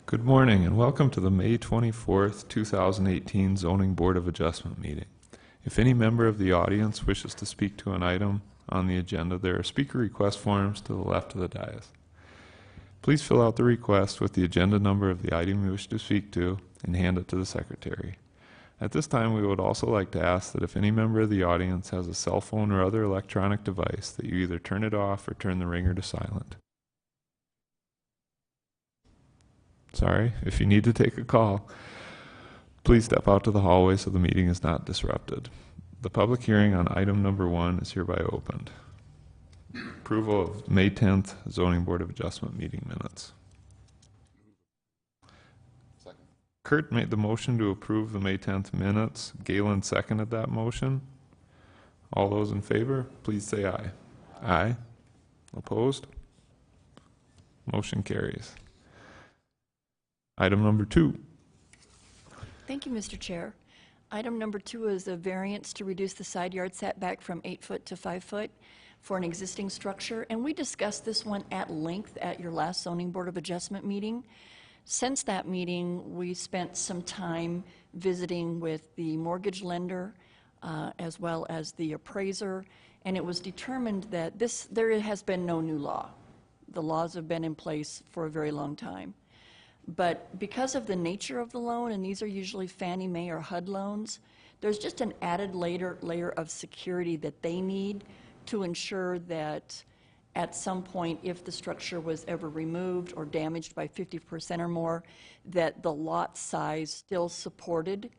Good morning and welcome to the May 24th, 2018 Zoning Board of Adjustment meeting. If any member of the audience wishes to speak to an item on the agenda, there are speaker request forms to the left of the dais. Please fill out the request with the agenda number of the item you wish to speak to and hand it to the secretary. At this time, we would also like to ask that if any member of the audience has a cell phone or other electronic device, that you either turn it off or turn the ringer to silent. Sorry, if you need to take a call, please step out to the hallway so the meeting is not disrupted. The public hearing on item number 1 is hereby opened. Approval of May 10th Zoning Board of Adjustment meeting minutes. Second. Kurt made the motion to approve the May 10th minutes. Galen seconded that motion. All those in favor, please say aye. Aye. Opposed? Motion carries. Item number 2. Thank you, Mr. Chair. Item number 2 is a variance to reduce the side yard setback from 8 foot to 5 foot for an existing structure, and we discussed this one at length at your last Zoning Board of Adjustment meeting. Since that meeting, we spent some time visiting with the mortgage lender as well as the appraiser, and it was determined that there has been no new law. The laws have been in place for a very long time. But because of the nature of the loan, and these are usually Fannie Mae or HUD loans, there's just an added layer of security that they need to ensure that at some point, if the structure was ever removed or damaged by 50% or more, that the lot size still supported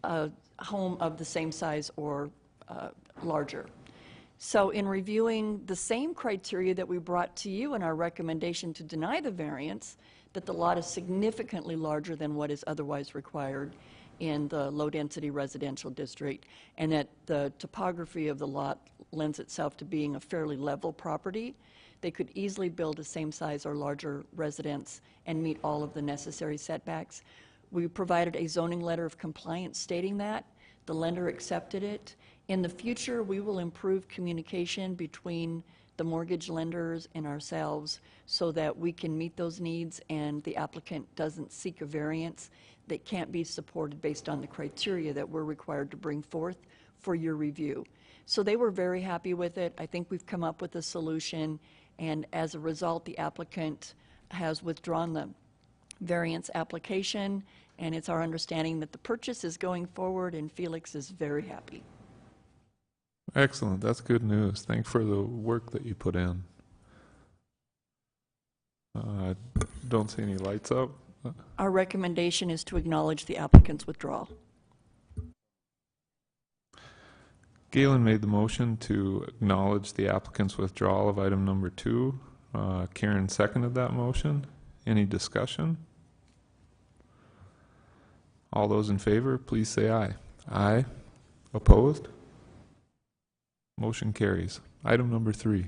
a home of the same size or larger. So in reviewing the same criteria that we brought to you in our recommendation to deny the variance, that the lot is significantly larger than what is otherwise required in the low-density residential district, and that the topography of the lot lends itself to being a fairly level property, they could easily build a same size or larger residence and meet all of the necessary setbacks. We provided a zoning letter of compliance stating that. The lender accepted it. In the future, we will improve communication between the mortgage lenders and ourselves so that we can meet those needs and the applicant doesn't seek a variance that can't be supported based on the criteria that we're required to bring forth for your review. So they were very happy with it. I think we've come up with a solution, and as a result, the applicant has withdrawn the variance application, and it's our understanding that the purchase is going forward, and Felix is very happy. Excellent. That's good news. Thanks for the work that you put in. I don't see any lights up. Our recommendation is to acknowledge the applicant's withdrawal. Galen made the motion to acknowledge the applicant's withdrawal of item number 2. Karen seconded that motion. Any discussion? All those in favor, please say aye. Aye. Opposed? Motion carries. Item number 3.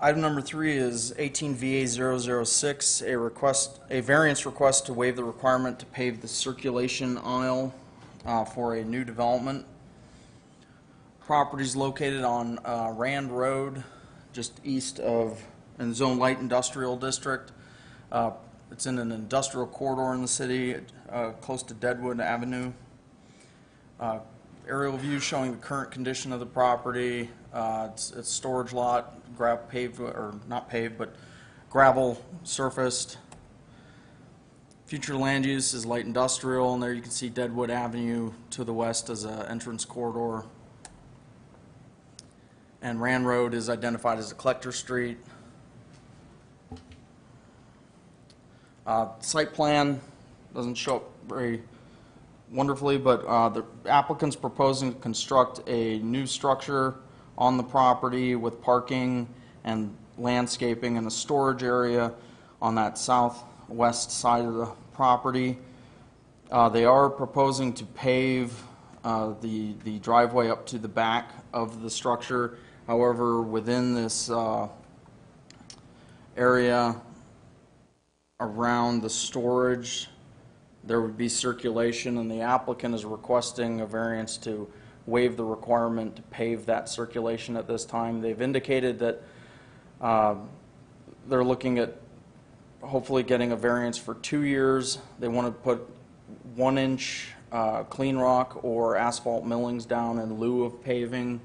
Item number 3 is 18 VA 006, a variance request to waive the requirement to pave the circulation aisle for a new development. Property is located on Rand Road, just east of in Zone Light Industrial District. It's in an industrial corridor in the city, close to Deadwood Avenue. Aerial view showing the current condition of the property. It's a storage lot, gravel surfaced. Future land use is light industrial, and there you can see Deadwood Avenue to the west as an entrance corridor. And Rand Road is identified as a collector street. Site plan doesn't show up very wonderfully, but the applicant's proposing to construct a new structure on the property with parking and landscaping and a storage area on that southwest side of the property. They are proposing to pave the driveway up to the back of the structure. However, within this area around the storage, there would be circulation, and the applicant is requesting a variance to waive the requirement to pave that circulation at this time. They've indicated that they're looking at hopefully getting a variance for 2 years. They want to put 1-inch clean rock or asphalt millings down in lieu of paving.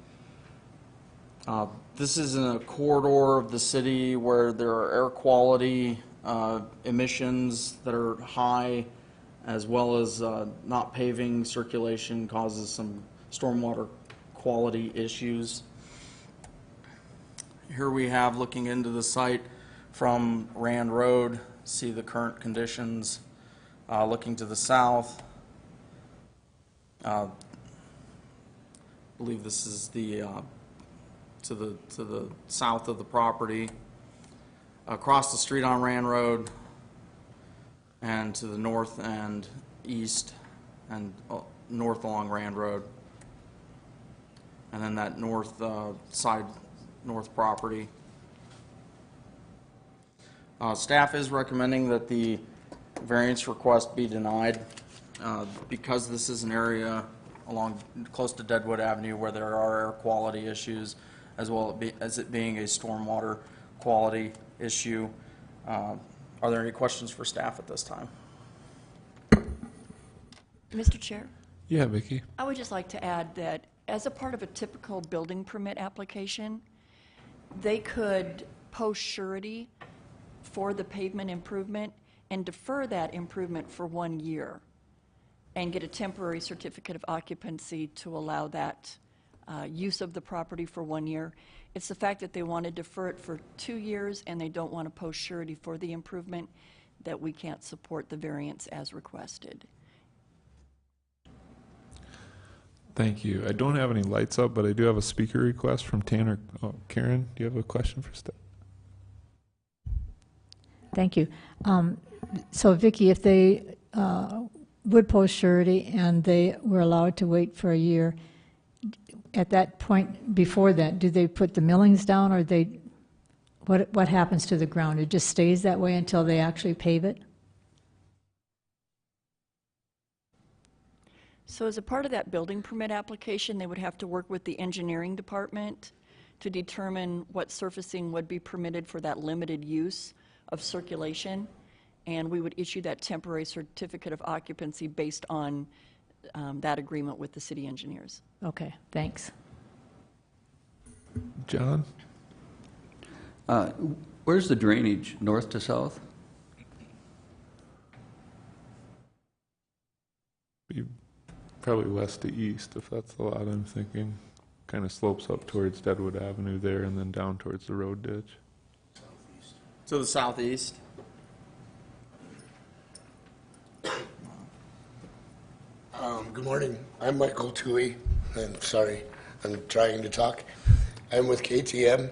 This is in a corridor of the city where there are air quality emissions that are high, as well as not paving circulation causes some stormwater quality issues. Here we have, looking into the site from Rand Road, see the current conditions. Looking to the south, I believe this is the to the south of the property. Across the street on Rand Road, and to the north and east, and north along Rand Road, and then that north north property. Staff is recommending that the variance request be denied because this is an area along close to Deadwood Avenue where there are air quality issues, as well as it being a stormwater quality issue. Are there any questions for staff at this time? Mr. Chair, Yeah, Vicki? I would just like to add that as a part of a typical building permit application, they could post surety for the pavement improvement and defer that improvement for 1 year and get a temporary certificate of occupancy to allow that use of the property for 1 year. It's the fact that they want to defer it for 2 years and they don't want to post surety for the improvement that we can't support the variance as requested. Thank you. I don't have any lights up, but I do have a speaker request from Tanner. Oh, Karen, do you have a question for Steph? Thank you. So Vicki, if they would post surety and they were allowed to wait for a year, at that point before that, do they put the millings down, or what happens to the ground? It just stays that way until they actually pave it? So as a part of that building permit application, they would have to work with the engineering department to determine what surfacing would be permitted for that limited use of circulation, and we would issue that temporary certificate of occupancy based on that agreement with the city engineers. Okay, thanks. John? Where's the drainage, north to south? Probably west to east, if that's the lot I'm thinking. Kind of slopes up towards Deadwood Avenue there and then down towards the road ditch. To the southeast. Good morning. I'm Michael Toohey. I'm sorry, I'm trying to talk. I'm with KTM.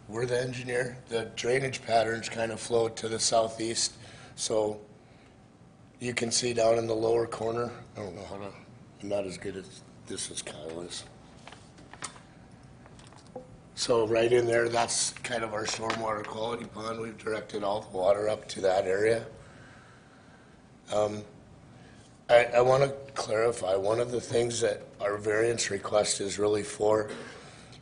We're the engineer. The drainage patterns kind of flow to the southeast, so you can see down in the lower corner. I don't know how to, I'm not as good as this as Kyle is. So right in there, that's kind of our stormwater quality pond. We've directed all the water up to that area. I want to clarify, one of the things that our variance request is really for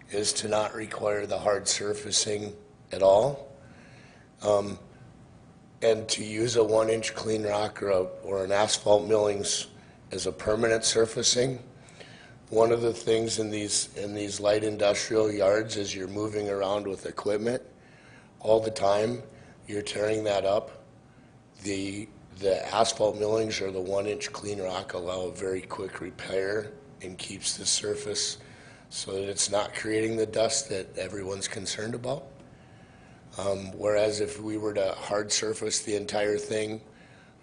is to not require the hard surfacing at all. And to use a 1-inch clean rock or an asphalt millings as a permanent surfacing. One of the things in these light industrial yards is you're moving around with equipment all the time. You're tearing that up. The asphalt millings or the 1-inch clean rock allow a very quick repair and keeps the surface so that it's not creating the dust that everyone's concerned about. Whereas if we were to hard surface the entire thing,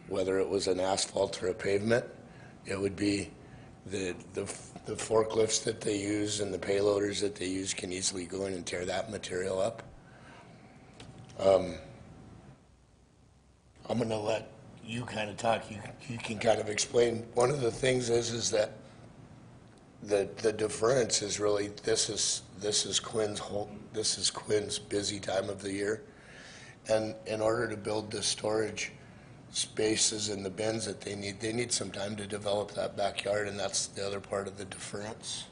whether it was an asphalt or a pavement, it would be the forklifts that they use and the payloaders that they use can easily go in and tear that material up. I'm going to let you kind of talk. You can kind of explain. One of the things is that the deference is really this is Quinn's busy time of the year, and in order to build the storage spaces and the bins that they need some time to develop that backyard, and that's the other part of the deference.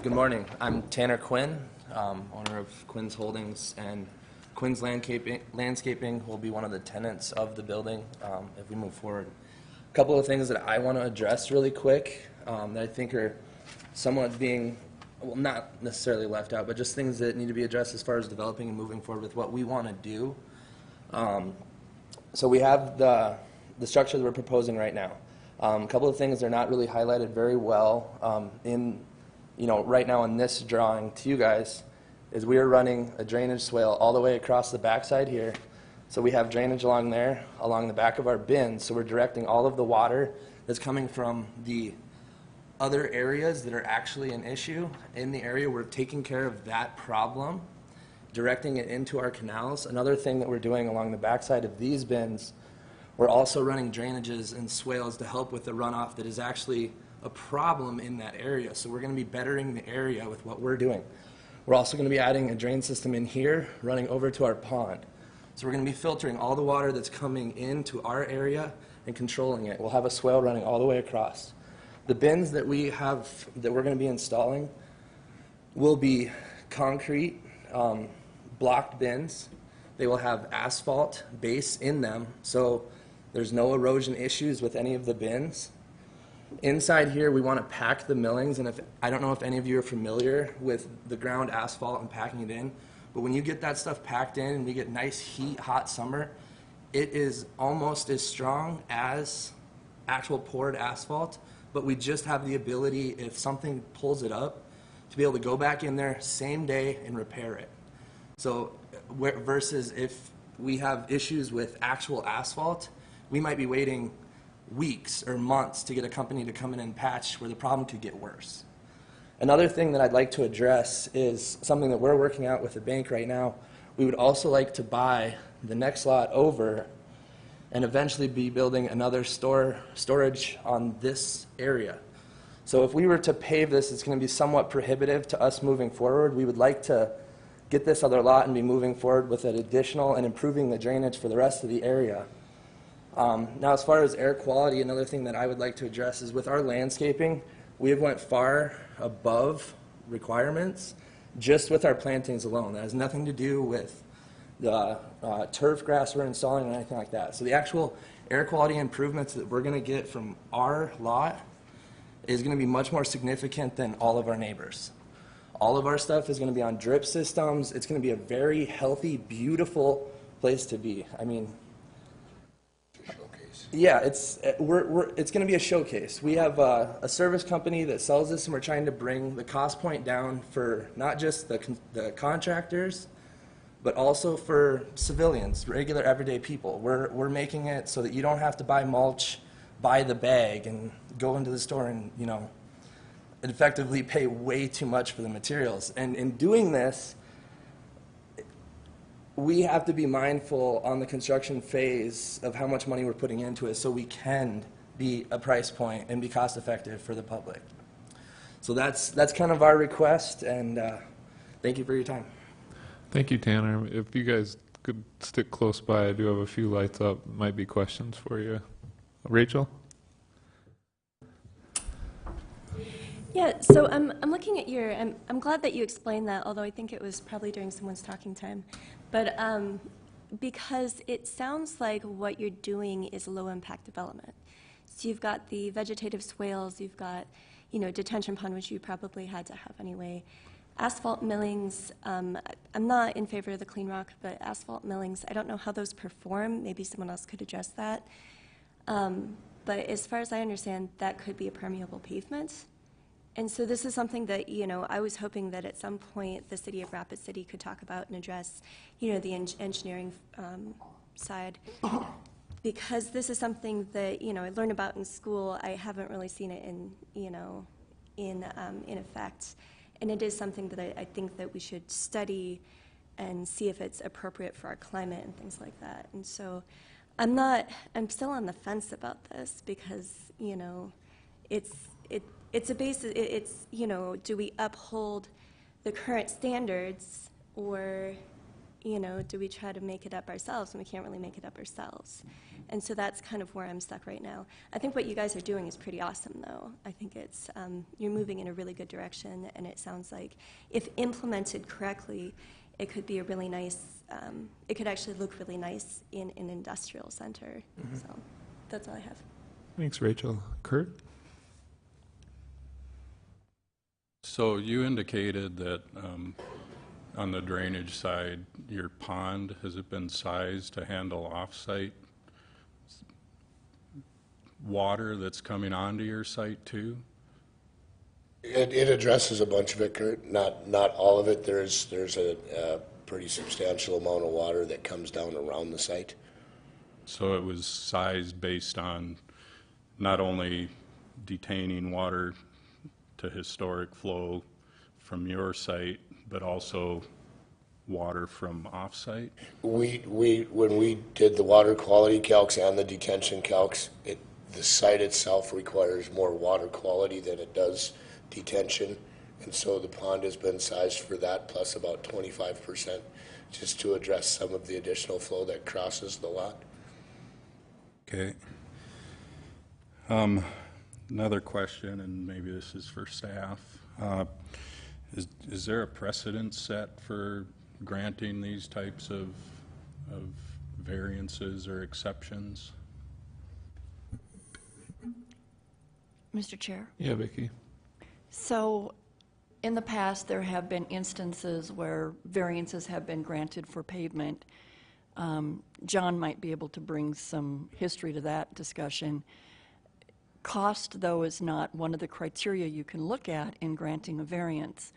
Good morning. I'm Tanner Quinn. owner of Quinn's Holdings, and Quinn's Landscaping will be one of the tenants of the building if we move forward. A couple of things that I want to address really quick that I think are somewhat being, well, not necessarily left out, but just things that need to be addressed as far as developing and moving forward with what we want to do. So we have the structure that we're proposing right now. A couple of things that are not really highlighted very well right now in this drawing to you guys is we are running a drainage swale all the way across the backside here. So we have drainage along there, along the back of our bins. So we're directing all of the water that's coming from the other areas that are actually an issue in the area. We're taking care of that problem, directing it into our canals. Another thing that we're doing along the backside of these bins, we're also running drainages and swales to help with the runoff that is actually a problem in that area. So we're going to be bettering the area with what we're doing. We're also going to be adding a drain system in here running over to our pond. So we're going to be filtering all the water that's coming into our area and controlling it. We'll have a swale running all the way across. The bins that we're going to be installing will be concrete blocked bins. They will have asphalt base in them, so there's no erosion issues with any of the bins. Inside here, we want to pack the millings, and I don't know if any of you are familiar with the ground asphalt and packing it in, but when you get that stuff packed in and we get nice heat, hot summer, it is almost as strong as actual poured asphalt, but we just have the ability, if something pulls it up, to be able to go back in there same day and repair it. So versus if we have issues with actual asphalt, we might be waiting weeks or months to get a company to come in and patch where the problem could get worse. Another thing that I'd like to address is something that we're working out with the bank right now. We would also like to buy the next lot over and eventually be building another storage on this area. So if we were to pave this, it's going to be somewhat prohibitive to us moving forward. We would like to get this other lot and be moving forward with an additional and improving the drainage for the rest of the area. Now, as far as air quality, another thing that I would like to address is with our landscaping, we have went far above requirements just with our plantings alone. That has nothing to do with the turf grass we're installing or anything like that. So the actual air quality improvements that we're going to get from our lot is going to be much more significant than all of our neighbors. All of our stuff is going to be on drip systems. It's going to be a very healthy, beautiful place to be. I mean, yeah, it's going to be a showcase. We have a service company that sells this, and we're trying to bring the cost point down for not just the contractors, but also for civilians, regular everyday people. We're making it so that you don't have to buy mulch by the bag and go into the store and effectively pay way too much for the materials. And in doing this, we have to be mindful on the construction phase of how much money we're putting into it so we can be a price point and be cost effective for the public. So that's kind of our request, and thank you for your time. Thank you, Tanner. If you guys could stick close by, I do have a few lights up. Might be questions for you. Rachel? Yeah, so I'm looking at your, I'm glad that you explained that, although I think it was probably during someone's talking time. But because it sounds like what you're doing is low impact development. So you've got the vegetative swales, you've got, detention pond, which you probably had to have anyway. Asphalt millings, I'm not in favor of the clean rock, but asphalt millings, I don't know how those perform. Maybe someone else could address that. But as far as I understand, that could be a permeable pavement. And so this is something that, I was hoping that at some point the city of Rapid City could talk about and address, the engineering side. Because this is something that, I learned about in school. I haven't really seen it in effect. And it is something that I think that we should study and see if it's appropriate for our climate and things like that. And so I'm still on the fence about this because, it's a basis, do we uphold the current standards or, you know, do we try to make it up ourselves? And we can't really make it up ourselves. And so that's kind of where I'm stuck right now. I think what you guys are doing is pretty awesome, though. I think it's, you're moving in a really good direction, and it sounds like if implemented correctly, it could be a really nice, it could actually look really nice in an industrial center. So that's all I have. Thanks, Rachel. Kurt? So you indicated that on the drainage side, your pond, has it been sized to handle off-site water that's coming onto your site too? It addresses a bunch of it, Kurt, not all of it. There's a pretty substantial amount of water that comes down around the site. So it was sized based on not only detaining water to historic flow from your site, but also water from off-site? When we did the water quality calcs and the detention calcs, the site itself requires more water quality than it does detention, and so the pond has been sized for that, plus about 25%, just to address some of the additional flow that crosses the lot. Okay. Another question, and maybe this is for staff. Is there a precedent set for granting these types of variances or exceptions? Mr. Chair? Yeah, Vicki. So, in the past, there have been instances where variances have been granted for pavement. John might be able to bring some history to that discussion. Cost, though, is not one of the criteria you can look at in granting a variance,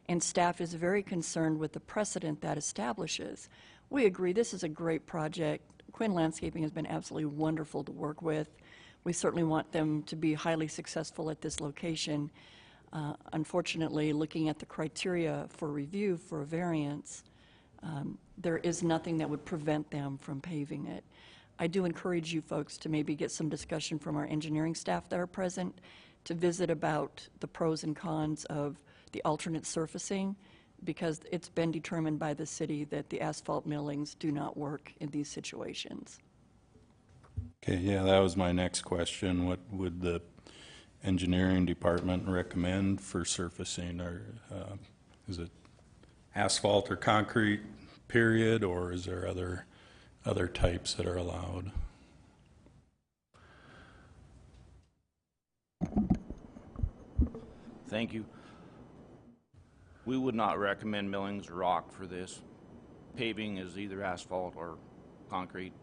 and staff is very concerned with the precedent that establishes. We agree this is a great project. Quinn Landscaping has been absolutely wonderful to work with. We certainly want them to be highly successful at this location. Unfortunately, looking at the criteria for review for a variance, there is nothing that would prevent them from paving it. I do encourage you folks to maybe get some discussion from our engineering staff that are present to visit about the pros and cons of the alternate surfacing, because it's been determined by the city that the asphalt millings do not work in these situations. Okay, yeah, that was my next question. What would the engineering department recommend for surfacing? Or is it asphalt or concrete, period, or is there other types that are allowed? Thank you. We would not recommend millings or rock for this. Paving is either asphalt or concrete.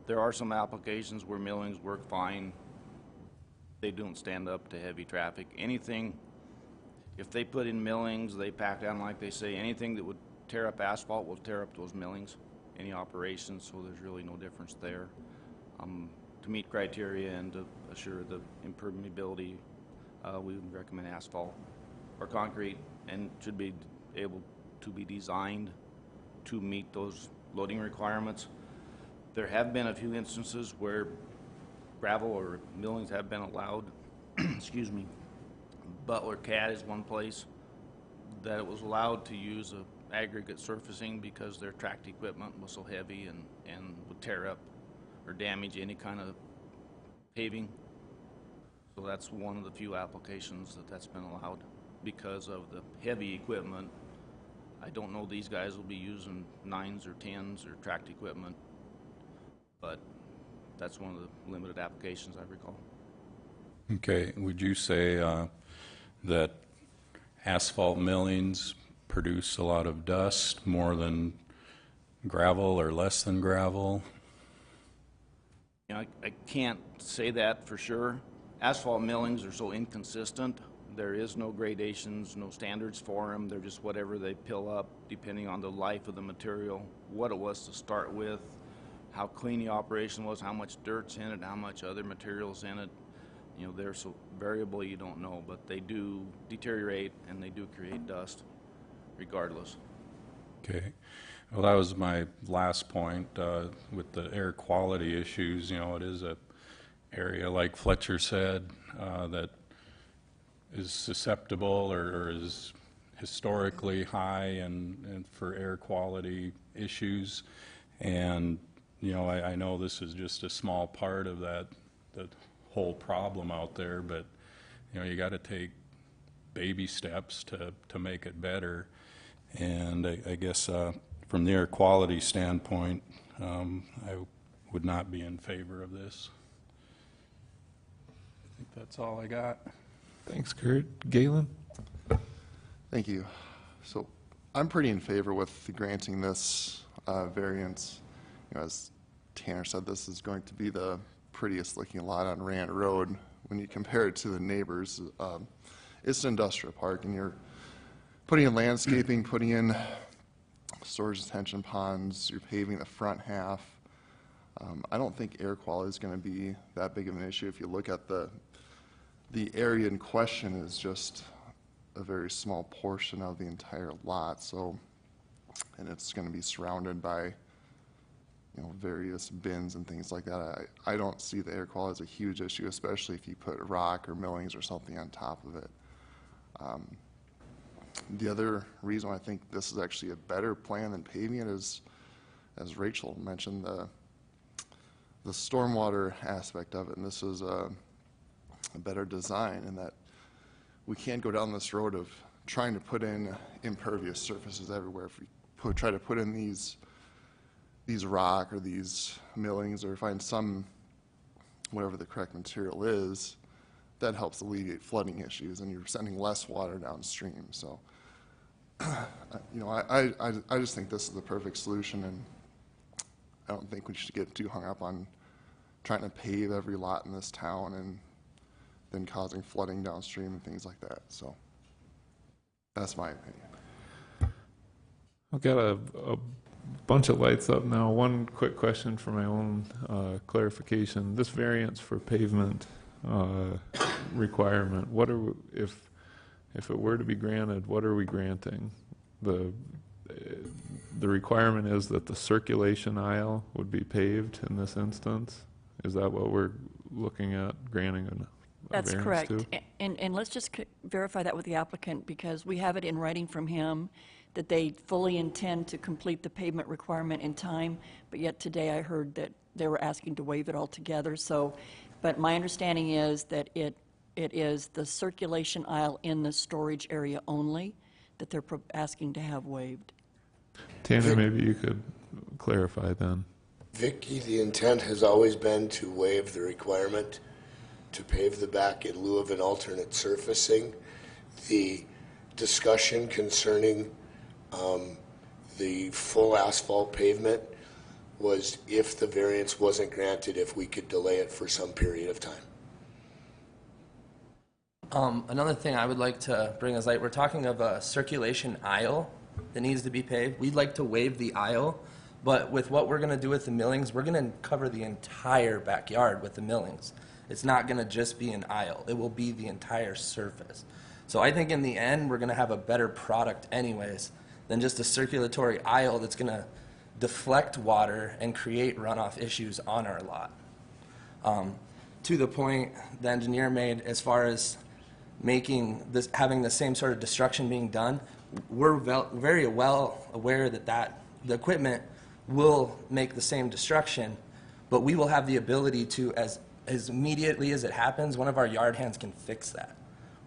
There are some applications where millings work fine. They don't stand up to heavy traffic. Anything, if they put in millings, they pack down like they say, anything that would tear up asphalt will tear up those millings, any operations, so there's really no difference there. To meet criteria and to assure the impermeability, we would recommend asphalt or concrete, and should be able to be designed to meet those loading requirements. There have been a few instances where gravel or millings have been allowed. Excuse me. Butler CAD is one place that it was allowed to use a aggregate surfacing because their tracked equipment was so heavy and would tear up or damage any kind of paving. So that's one of the few applications that's been allowed because of the heavy equipment. I don't know these guys will be using 9s or 10s or tracked equipment, but that's one of the limited applications I recall. Okay, would you say that asphalt millings produce a lot of dust, more than gravel or less than gravel? You know, I can't say that for sure. Asphalt millings are so inconsistent. There is no gradations, no standards for them. They're just whatever they pill up depending on the life of the material, what it was to start with, how clean the operation was, how much dirt's in it, how much other material's in it. You know, they're so variable you don't know, but they do deteriorate and they do create dust regardless. Okay. Well, that was my last point with the air quality issues. You know, it is a area, like Fletcher said, that is susceptible or is historically high and for air quality issues. And, you know, I know this is just a small part of that whole problem out there, but, you know, you got to take baby steps to make it better. And I guess from the air quality standpoint, I would not be in favor of this. I think that's all I got. Thanks, Kurt. Galen? Thank you. So I'm pretty in favor with granting this variance. You know, as Tanner said, this is going to be the prettiest looking lot on Rand Road. When you compare it to the neighbors, it's an industrial park, and you're putting in landscaping, putting in storage detention ponds, you're paving the front half. I don't think air quality is going to be that big of an issue. If you look at the area in question is just a very small portion of the entire lot, so, and it's going to be surrounded by, you know, various bins and things like that. I don't see the air quality as a huge issue, especially if you put rock or millings or something on top of it. The other reason I think this is actually a better plan than paving it is, as Rachel mentioned, the stormwater aspect of it, and this is a better design in that we can't go down this road of trying to put in impervious surfaces everywhere. If we try to put in these rock or these millings or find some, whatever the correct material is, that helps alleviate flooding issues, and you're sending less water downstream. So, you know, I just think this is the perfect solution, and I don't think we should get too hung up on trying to pave every lot in this town and then causing flooding downstream and things like that. So that's my opinion. I've got a bunch of lights up now. One quick question for my own clarification. This variance for pavement requirement, what are if it were to be granted, what are we granting? The requirement is that the circulation aisle would be paved in this instance. Is that what we're looking at granting a That's variance correct. to? And let's just verify that with the applicant, because we have it in writing from him that they fully intend to complete the pavement requirement in time, but yet today I heard that they were asking to waive it altogether. So, but my understanding is that it is the circulation aisle in the storage area only that they're asking to have waived. Tanner, maybe you could clarify then. Vicky, the intent has always been to waive the requirement to pave the back in lieu of an alternate surfacing. The discussion concerning the full asphalt pavement was, if the variance wasn't granted, if we could delay it for some period of time. Another thing I would like to bring is light, we're talking of a circulation aisle that needs to be paved. We'd like to waive the aisle, but with what we're going to do with the millings, we're going to cover the entire backyard with the millings. It's not going to just be an aisle. It will be the entire surface. So I think in the end, we're going to have a better product anyways than just a circulatory aisle that's going to deflect water and create runoff issues on our lot. To the point the engineer made as far as making this, having the same sort of destruction being done, we're very well aware that the equipment will make the same destruction, but we will have the ability to, as immediately as it happens, one of our yard hands can fix that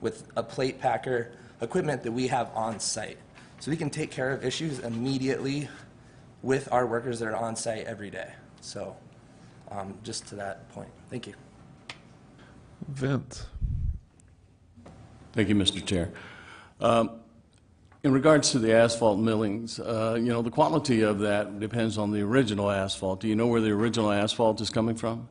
with a plate packer equipment that we have on site. So we can take care of issues immediately with our workers that are on site every day. So just to that point. Thank you. Vince. Thank you, Mr. Chair. In regards to the asphalt millings, you know, the quality of that depends on the original asphalt. Do you know where the original asphalt is coming from?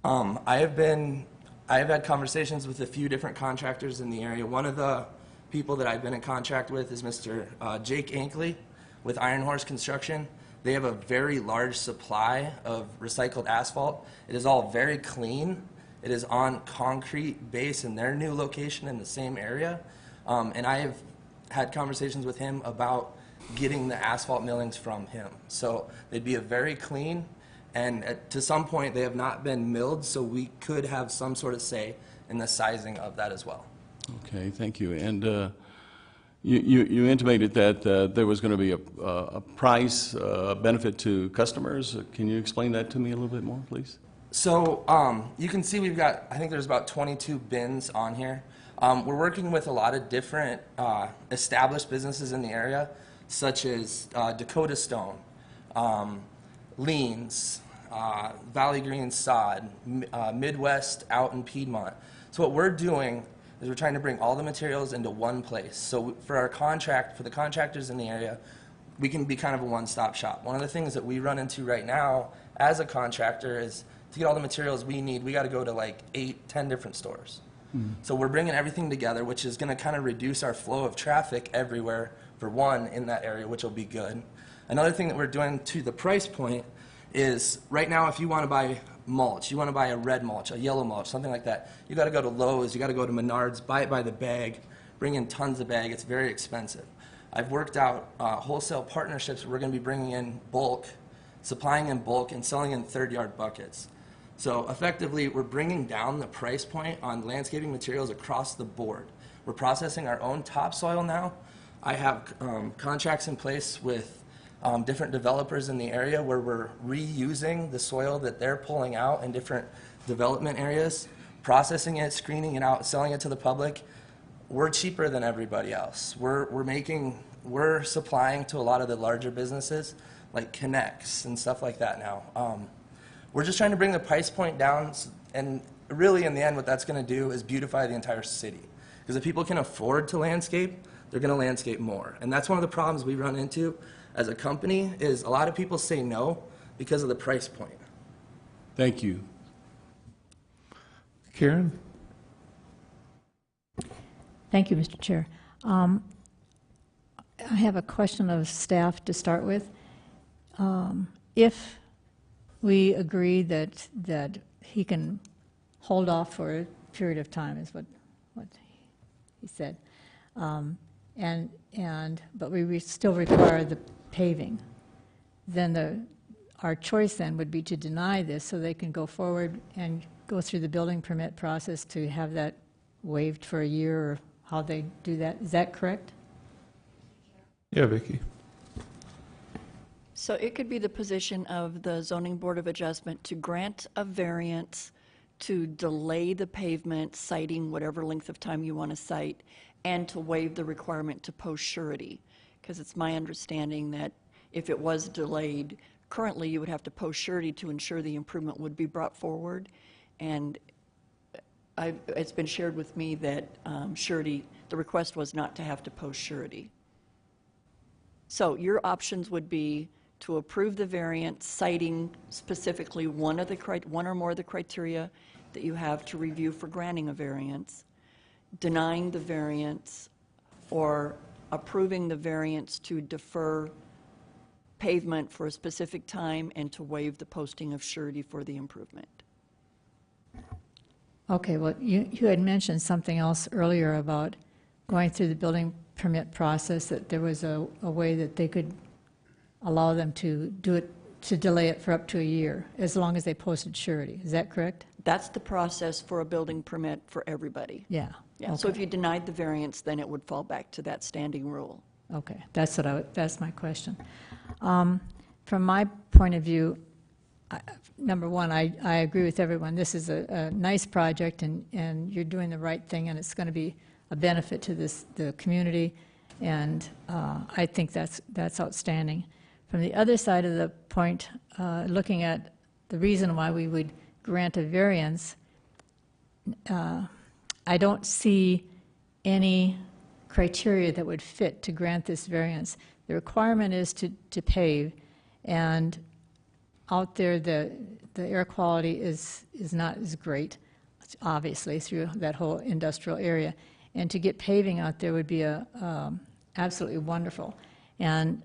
I have had conversations with a few different contractors in the area. One of the people that I've been in contact with is Mr. Jake Ankley with Iron Horse Construction. They have a very large supply of recycled asphalt. It is all very clean. It is on concrete base in their new location in the same area. And I have had conversations with him about getting the asphalt millings from him. So they'd be a very clean, and to some point they have not been milled, so we could have some sort of say in the sizing of that as well. Okay, thank you. And, You intimated that there was going to be a price benefit to customers. Can you explain that to me a little bit more, please? So you can see we've got, I think there's about 22 bins on here. We're working with a lot of different established businesses in the area, such as Dakota Stone, Leans, Valley Green Sod, Midwest out in Piedmont. So what we're doing is we're trying to bring all the materials into one place. So for the contractors in the area, we can be kind of a one-stop shop. One of the things that we run into right now as a contractor is to get all the materials we need, we got to go to like 8, 10 different stores. So we're bringing everything together, which is going to kind of reduce our flow of traffic everywhere, for one, in that area, which will be good. Another thing that we're doing to the price point is right now if you want to buy mulch, you want to buy a red mulch, a yellow mulch, something like that, you got to go to Lowe's, you got to go to Menards, buy it by the bag, bring in tons of bag. It's very expensive. I've worked out wholesale partnerships where we're going to be bringing in bulk, supplying in bulk, and selling in third-yard buckets. So effectively, we're bringing down the price point on landscaping materials across the board. We're processing our own topsoil now. I have contracts in place with different developers in the area where we're reusing the soil that they're pulling out in different development areas, processing it, screening it out, selling it to the public. We're cheaper than everybody else. We're supplying to a lot of the larger businesses like Connects and stuff like that now. We're just trying to bring the price point down, and really in the end what that's going to do is beautify the entire city. Because if people can afford to landscape, they're going to landscape more. And that's one of the problems we run into as a company is a lot of people say no because of the price point. Thank you. Karen? Thank you, Mr. Chair. I have a question of staff to start with. If we agree that he can hold off for a period of time, is what he said, but we still require the paving, then our choice then would be to deny this so they can go forward and go through the building permit process to have that waived for a year, or how they do that. Is that correct? Yeah, Vicki. So it could be the position of the Zoning Board of Adjustment to grant a variance to delay the pavement, citing whatever length of time you want to cite, and to waive the requirement to post surety. Because it's my understanding that if it was delayed, currently you would have to post surety to ensure the improvement would be brought forward. And it's been shared with me that surety, the request was not to have to post surety. So your options would be to approve the variance, citing specifically one or more of the criteria that you have to review for granting a variance, denying the variance, or approving the variance to defer pavement for a specific time and to waive the posting of surety for the improvement. Okay, well, you had mentioned something else earlier about going through the building permit process, that there was a way that they could allow them to do it, to delay it for up to a year, as long as they posted surety. Is that correct? That's the process for a building permit for everybody. Yeah. Yeah. So if you denied the variance, then it would fall back to that standing rule. Okay, that's my question. From my point of view, number one, I agree with everyone. This is a nice project, and you're doing the right thing, and it's going to be a benefit to the community, and I think that's outstanding. From the other side of the point, looking at the reason why we would grant a variance, I don't see any criteria that would fit to grant this variance. The requirement is to pave, and out there the air quality is not as great, obviously, through that whole industrial area. And to get paving out there would be absolutely wonderful. And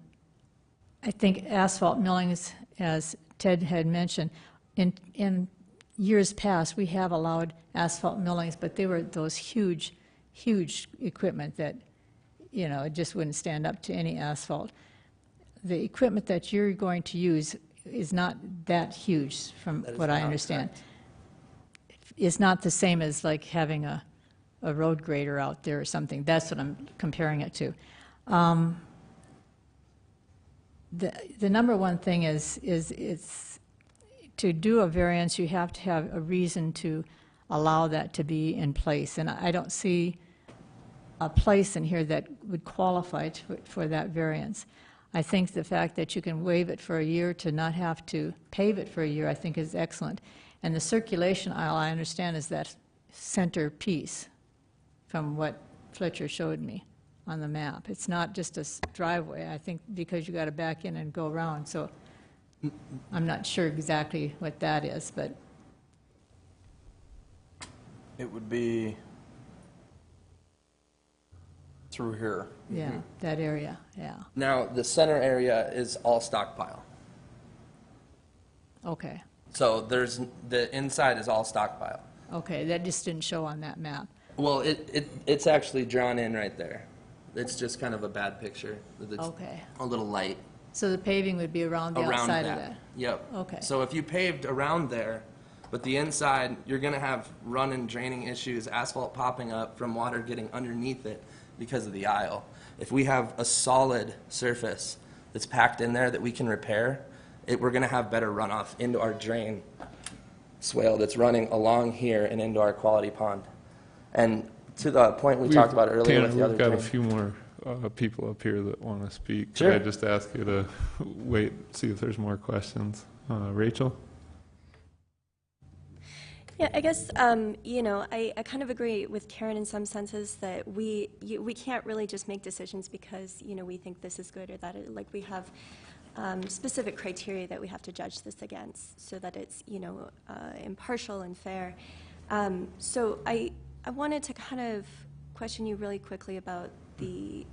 I think asphalt millings, as Ted had mentioned, in years past we have allowed asphalt millings, but they were those huge equipment that, you know, it just wouldn't stand up to any asphalt. The equipment that you're going to use is not that huge, from what I understand. It's not the same as like having a a road grader out there or something. That's what I'm comparing it to. The number one thing is it's to do a variance, you have to have a reason to allow that to be in place. And I don't see a place in here that would qualify for that variance. I think the fact that you can waive it for a year to not have to pave it for a year, I think is excellent. And the circulation aisle, I understand, is that center piece from what Fletcher showed me on the map. It's not just a driveway, I think, because you got to back in and go around. So I'm not sure exactly what that is, but It would be through here. yeah, that area, yeah. Now, the center area is all stockpile. Okay, So the inside is all stockpile. okay, that just didn't show on that map. Well, it's actually drawn in right there. It's just kind of a bad picture. It's Okay. a little light So the paving would be around the around outside that. of that? Yep. Okay. So if you paved around there, but the inside, you're going to have run and draining issues, asphalt popping up from water getting underneath it because of the aisle. If we have a solid surface that's packed in there that we can repair, we're going to have better runoff into our drain swale that's running along here and into our quality pond. And to the point we talked about earlier Tanner, with the other we've got a drain. few more people up here that want to speak. Sure. Could I just ask you to wait, see if there's more questions? Rachel? Yeah, I guess, I kind of agree with Karen in some senses that we can't really just make decisions because, we think this is good or that, like we have specific criteria that we have to judge this against so that it's, impartial and fair. So I wanted to kind of question you really quickly about the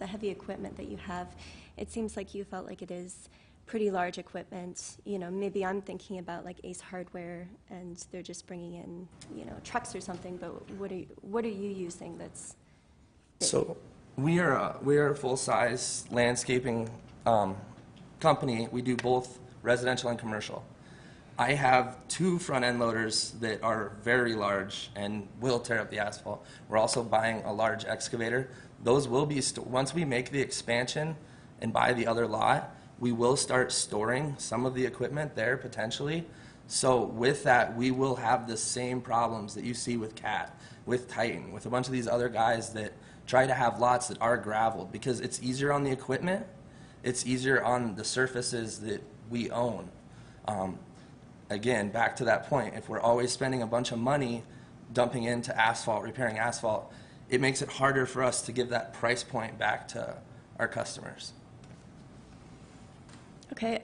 heavy equipment that you have. It seems like you felt like it is pretty large equipment. Maybe I'm thinking about like Ace Hardware and they're just bringing in, trucks or something, but what are you using that's big? So we are a full-size landscaping company. We do both residential and commercial. I have 2 front-end loaders that are very large and will tear up the asphalt. We're also buying a large excavator. Those will be, once we make the expansion and buy the other lot, we will start storing some of the equipment there potentially. So with that, we will have the same problems that you see with CAT, with Titan, with a bunch of these other guys that try to have lots that are graveled because it's easier on the equipment, it's easier on the surfaces that we own. Again, back to that point, if we're always spending a bunch of money dumping into asphalt, repairing asphalt, it makes it harder for us to give that price point back to our customers. Okay,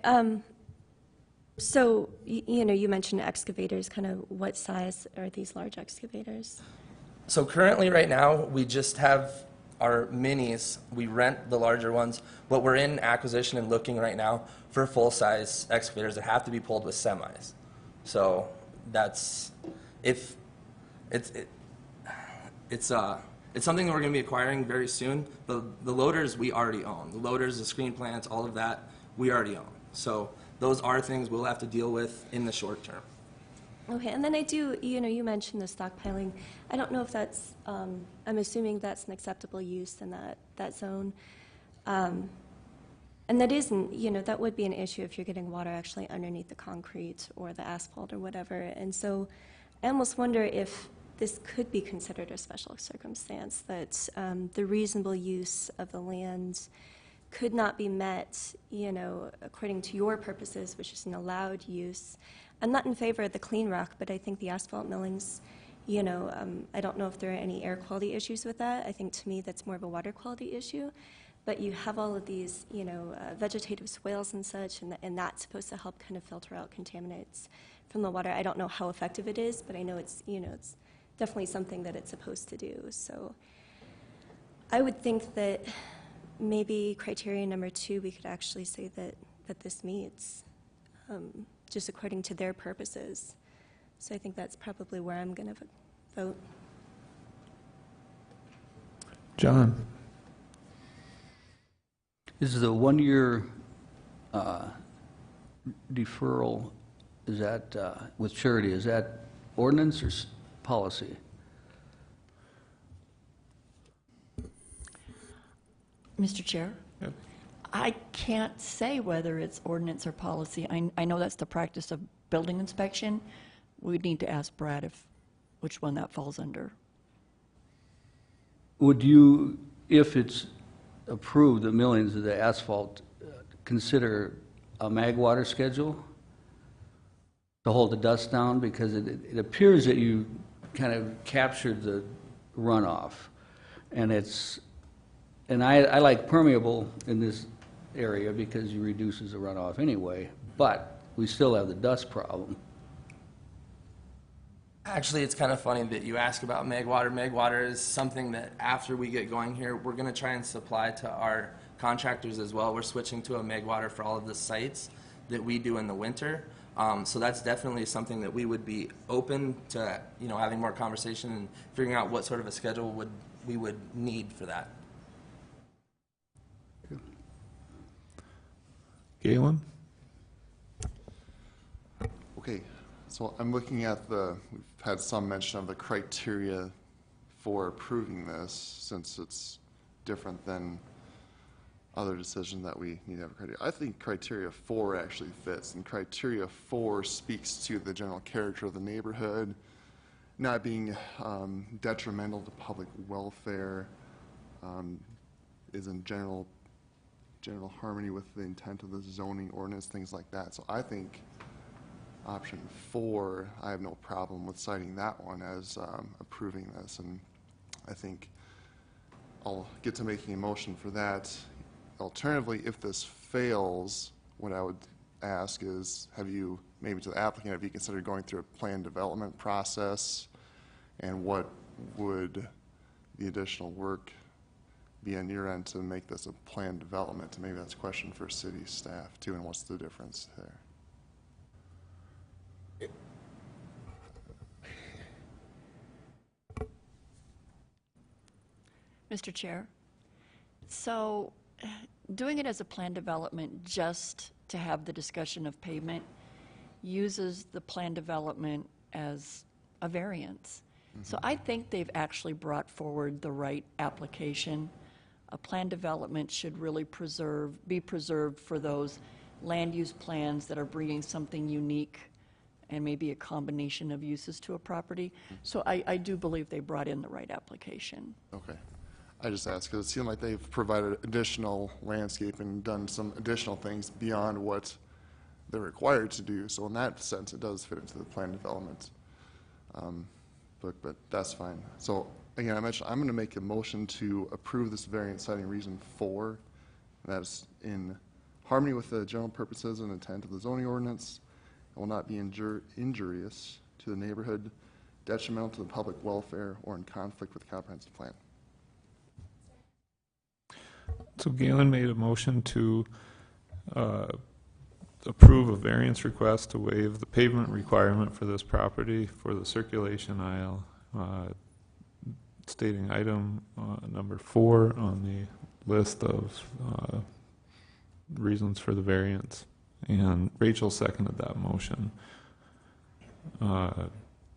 so, you mentioned excavators, kind of what size are these large excavators? So currently, right now, we just have our minis. We rent the larger ones, but we're in acquisition and looking right now for full-size excavators that have to be pulled with semis. So that's, it's something that we're going to be acquiring very soon. The loaders we already own. The loaders, the screen plants, all of that, we already own. So those are things we'll have to deal with in the short term. Okay, and then I do, you mentioned the stockpiling. I don't know if that's, I'm assuming that's an acceptable use in that zone. And that isn't, that would be an issue if you're getting water actually underneath the concrete or the asphalt or whatever. And so I almost wonder if this could be considered a special circumstance, that the reasonable use of the land could not be met, according to your purposes, which is an allowed use. I'm not in favor of the clean rock, but I think the asphalt millings, I don't know if there are any air quality issues with that. I think to me that's more of a water quality issue. But you have all of these, vegetative swales and such, and that's supposed to help kind of filter out contaminants from the water. I don't know how effective it is, but I know it's, it's definitely something that it's supposed to do. So I would think that maybe criteria number 2, we could actually say that this meets, just according to their purposes. So I think that's probably where I'm going to vote. John? Is the 1-year deferral, is that, with surety, is that ordinance or policy? Mr. Chair? Yep. I can't say whether it's ordinance or policy. I know that's the practice of building inspection. We'd need to ask Brad which one that falls under. Would you, if it's approved, the millings of the asphalt, consider a mag water schedule to hold the dust down? Because it appears that you kind of captured the runoff. And I like permeable in this area because it reduces the runoff anyway, but we still have the dust problem. Actually, it's kind of funny that you ask about Megwater. Megwater is something that after we get going here, we're going to try and supply to our contractors as well. We're switching to a Megwater for all of the sites that we do in the winter. So that's definitely something that we would be open to, having more conversation and figuring out what sort of a schedule we would need for that. Galen? Okay, so I'm looking at we've had some mention of the criteria for approving this, since it's different than other decisions that we need to have criteria. I think criteria 4 actually fits, and criteria 4 speaks to the general character of the neighborhood, not being detrimental to public welfare, is in general harmony with the intent of the zoning ordinance, things like that. So I think option 4, I have no problem with citing that one as approving this, and I think I'll get to making a motion for that. Alternatively, if this fails, what I would ask is, maybe to the applicant, have you considered going through a plan development process, and what would the additional work be on your end to make this a planned development? And maybe that's a question for city staff too, and what's the difference there? Mr. Chair, so doing it as a plan development just to have the discussion of pavement uses the plan development as a variance. So I think they've actually brought forward the right application. A plan development should really be preserved for those land use plans that are bringing something unique and maybe a combination of uses to a property. So I do believe they brought in the right application. Okay. I just asked because it seemed like they've provided additional landscape and done some additional things beyond what they're required to do. So in that sense, it does fit into the plan development book, but that's fine. So again, I mentioned I'm going to make a motion to approve this variance citing reason 4. That's in harmony with the general purposes and intent of the zoning ordinance. It will not be injurious to the neighborhood, detrimental to the public welfare, or in conflict with the comprehensive plan. So Galen made a motion to approve a variance request to waive the pavement requirement for this property for the circulation aisle, stating item number 4 on the list of reasons for the variance. And Rachel seconded that motion.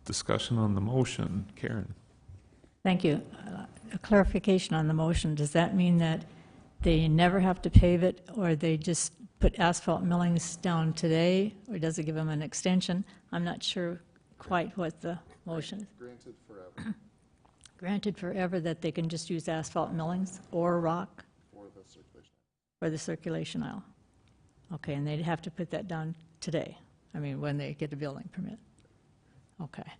Discussion on the motion. Karen? Thank you. A clarification on the motion. Does that mean that they never have to pave it, or they just put asphalt millings down today, or does it give them an extension? I'm not sure quite what the motion is. Granted forever. Granted forever that they can just use asphalt millings or rock? For the circulation. For the circulation aisle. Okay, and they'd have to put that down today, I mean, when they get a building permit. Okay.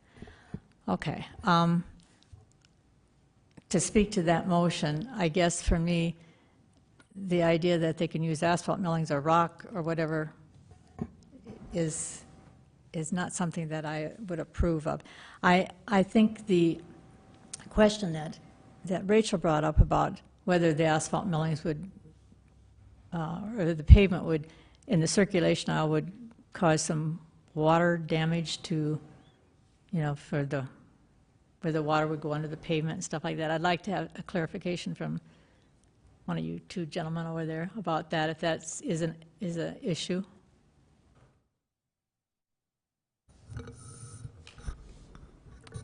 Okay. To speak to that motion, I guess for me, the idea that they can use asphalt millings or rock or whatever is not something that I would approve of. I think the question that Rachel brought up about whether the asphalt millings would, or the pavement would, in the circulation aisle would cause some water damage to, where the water would go under the pavement and stuff like that. I'd like to have a clarification from one of you two gentlemen over there about that, if that is an issue. I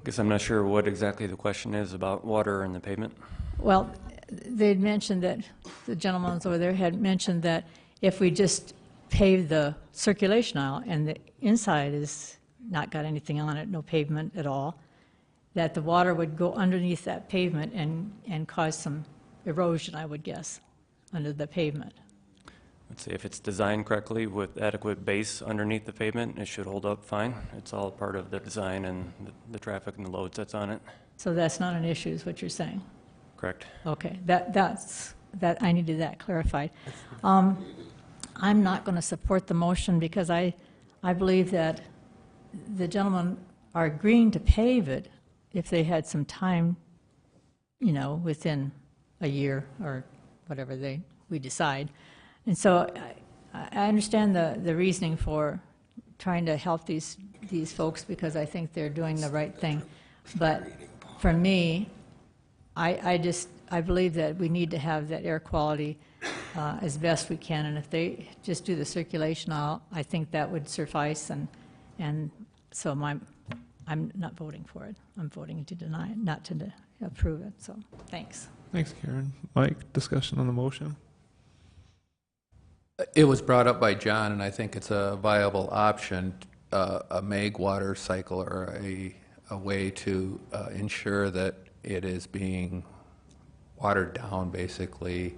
guess I'm not sure what exactly the question is about water and the pavement. Well, they'd mentioned that, the gentleman over there had mentioned that if we just pave the circulation aisle and the inside is not got anything on it, no pavement at all, that the water would go underneath that pavement and cause some erosion, I would guess, under the pavement. Let's see, if it's designed correctly with adequate base underneath the pavement, it should hold up fine. It's all part of the design and the traffic and the loads that's on it. So that's not an issue, is what you're saying? Correct. Okay, I needed that clarified. I'm not going to support the motion because I believe that the gentlemen are agreeing to pave it if they had some time, you know, within a year or whatever we decide. And so I understand the reasoning for trying to help these folks because I think they're doing the right thing. But for me, I believe that we need to have that air quality as best we can, and if they just do the circulation aisle, I think that would suffice, and so I'm not voting for it. I'm voting to deny it, not to approve it, so thanks. Thanks, Karen. Mike, discussion on the motion? It was brought up by John, and I think it's a viable option, a MAG water cycle or a way to ensure that it is being watered down basically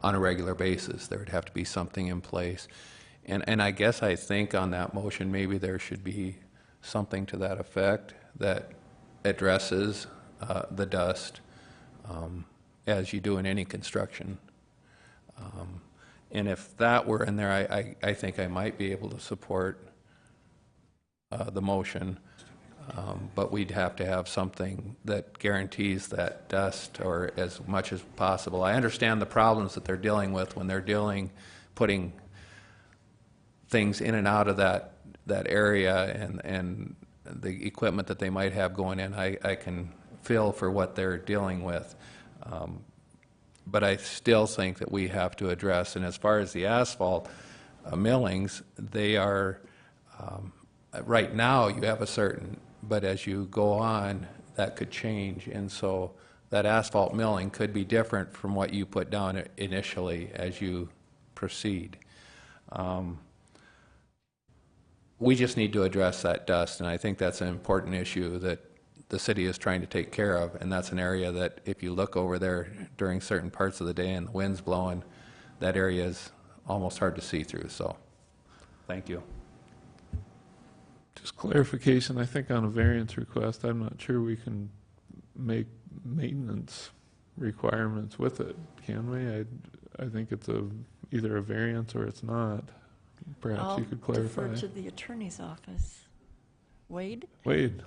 on a regular basis. There would have to be something in place. And I guess I think on that motion, maybe there should be something to that effect that addresses the dust as you do in any construction. And if that were in there, I think I might be able to support the motion. But we'd have to have something that guarantees that dust, or as much as possible. I understand the problems that they're dealing with when they're putting things in and out of that area, and the equipment that they might have going in. I can feel for what they're dealing with. But I still think that we have to address, and as far as the asphalt millings, they are, right now you have a certain, but as you go on, that could change. And so that asphalt milling could be different from what you put down initially as you proceed. We just need to address that dust, and I think that's an important issue that the city is trying to take care of, and that's an area that if you look over there during certain parts of the day and the wind's blowing, that area is almost hard to see through. So thank you. Just clarification, I think on a variance request, I'm not sure we can make maintenance requirements with it, can we? I think it's either a variance or it's not. Perhaps you could clarify. I'll defer to the attorney's office. Wade? Wade.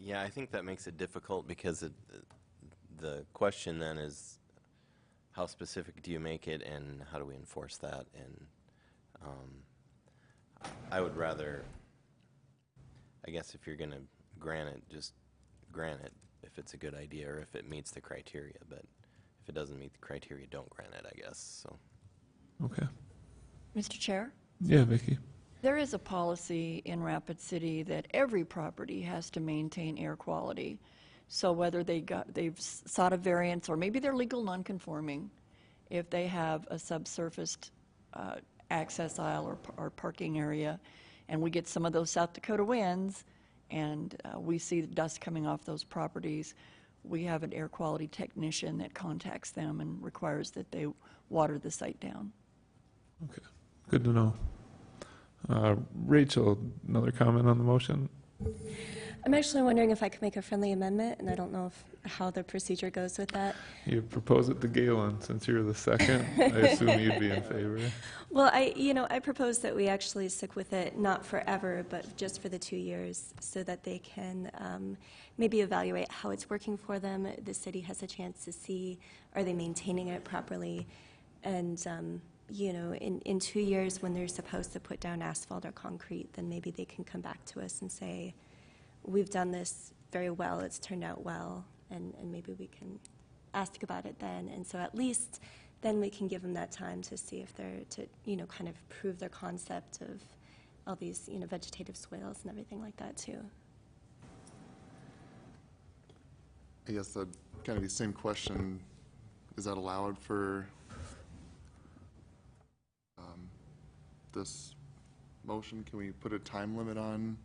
Yeah, I think that makes it difficult because the question then is, how specific do you make it and how do we enforce that? And I would rather, I guess if you're going to grant it, just grant it if it's a good idea or if it meets the criteria. But if it doesn't meet the criteria, don't grant it, I guess. So. Okay. Mr. Chair? Yeah, Vicki. There is a policy in Rapid City that every property has to maintain air quality. So whether they've sought a variance or maybe they're legal nonconforming, if they have a subsurfaced access aisle or parking area, and we get some of those South Dakota winds, and we see the dust coming off those properties, we have an air quality technician that contacts them and requires that they water the site down. Okay, good to know. Rachel, another comment on the motion? I'm actually wondering if I could make a friendly amendment, and I don't know how the procedure goes with that. You propose it to Galen, since you're the second. I assume you'd be in favor. Well, I propose that we actually stick with it, not forever, but just for the 2 years, so that they can maybe evaluate how it's working for them. The city has a chance to see, are they maintaining it properly? And in 2 years, when they're supposed to put down asphalt or concrete, then maybe they can come back to us and say, we've done this very well, it's turned out well, and maybe we can ask about it then. And so at least then we can give them that time to see if they're, kind of prove their concept of all these, vegetative swales and everything like that too. I guess the kind of the same question, is that allowed for this motion? Can we put a time limit on?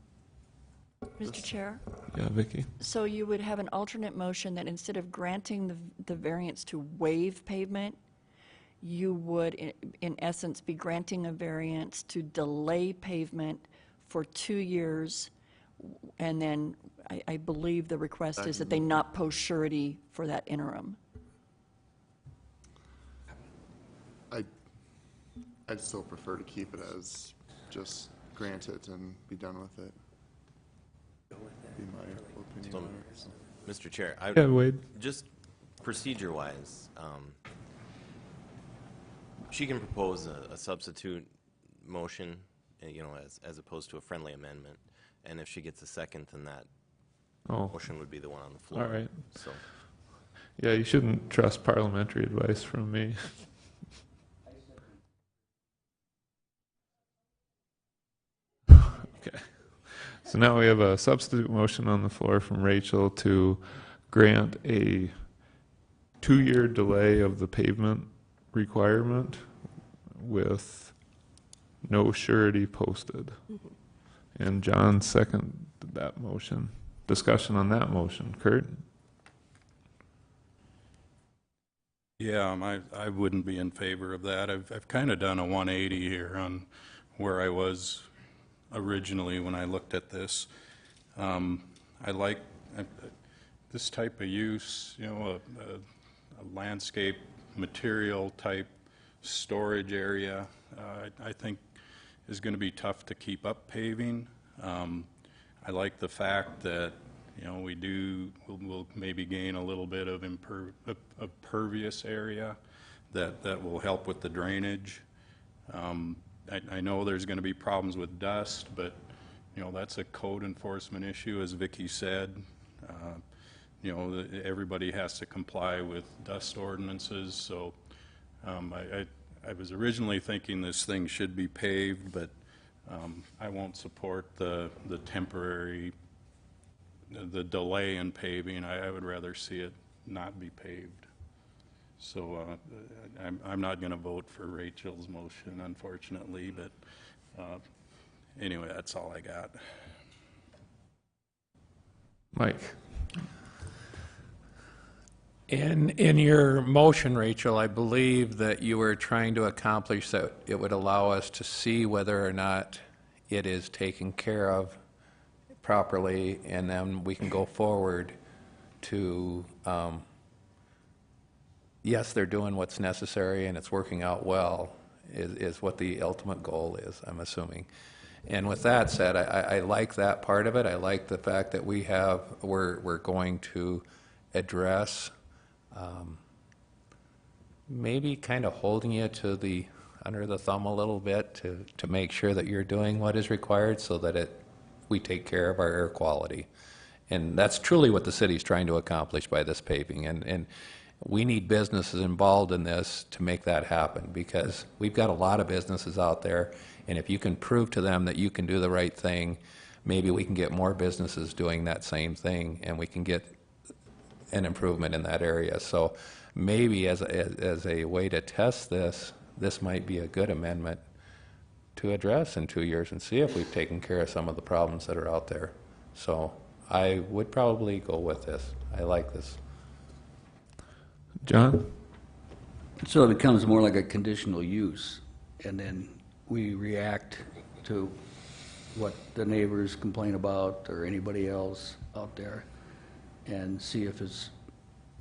Mr. Chair? Yeah, Vicky? So you would have an alternate motion that instead of granting the variance to waive pavement, you would, in essence, be granting a variance to delay pavement for 2 years, and then I believe the request is that they not post surety for that interim. I'd still prefer to keep it as just grant it and be done with it. Be my opinion on it. Mr. Chair, Yeah, Wade. just procedure-wise, she can propose a substitute motion, you know, as opposed to a friendly amendment. And if she gets a second, then that motion would be the one on the floor. All right. So, Yeah, you shouldn't trust parliamentary advice from me. Okay. So now we have a substitute motion on the floor from Rachel to grant a 2-year delay of the pavement requirement with no surety posted. And John seconded that motion. Discussion on that motion. Kurt? Yeah, I wouldn't be in favor of that. I've kind of done a 180 here on where I was originally when I looked at this. I like this type of use, you know, a landscape material type storage area, I think is going to be tough to keep up paving. I like the fact that, you know, we'll maybe gain a little bit of pervious area that will help with the drainage. I know there's going to be problems with dust, but, you know, that's a code enforcement issue, as Vicky said. You know, everybody has to comply with dust ordinances, so I was originally thinking this thing should be paved, but I won't support the temporary, the delay in paving. I would rather see it not be paved. So I'm not going to vote for Rachel's motion, unfortunately, but anyway, that's all I got. Mike? In your motion, Rachel, I believe that you were trying to accomplish that it would allow us to see whether or not it is taken care of properly, and then we can go forward to, yes, they're doing what's necessary and it's working out well, is what the ultimate goal is, I'm assuming. And with that said, I like that part of it. I like the fact that we're going to address maybe kind of holding you to under the thumb a little bit to make sure that you're doing what is required so that we take care of our air quality. And that's truly what the city's trying to accomplish by this paving. And we need businesses involved in this to make that happen, because we've got a lot of businesses out there, and if you can prove to them that you can do the right thing, maybe we can get more businesses doing that same thing, and we can get an improvement in that area. So maybe as a way to test this might be a good amendment to address in 2 years and see if we've taken care of some of the problems that are out there. So I would probably go with this. I like this. John? So it becomes more like a conditional use, and then we react to what the neighbors complain about or anybody else out there and see if it's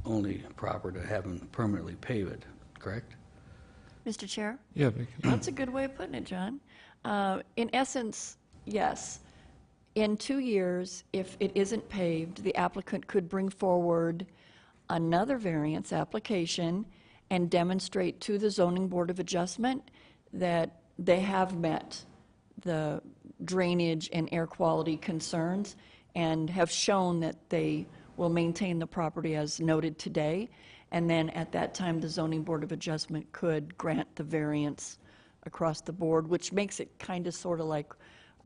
only proper to have them permanently pave it, correct? Mr. Chair? Yeah, Vicky. That's a good way of putting it, John. In essence, yes. In 2 years, if it isn't paved, the applicant could bring forward another variance application and demonstrate to the Zoning Board of Adjustment that they have met the drainage and air quality concerns and have shown that they will maintain the property as noted today. And then at that time, the Zoning Board of Adjustment could grant the variance across the board, which makes it kind of sort of like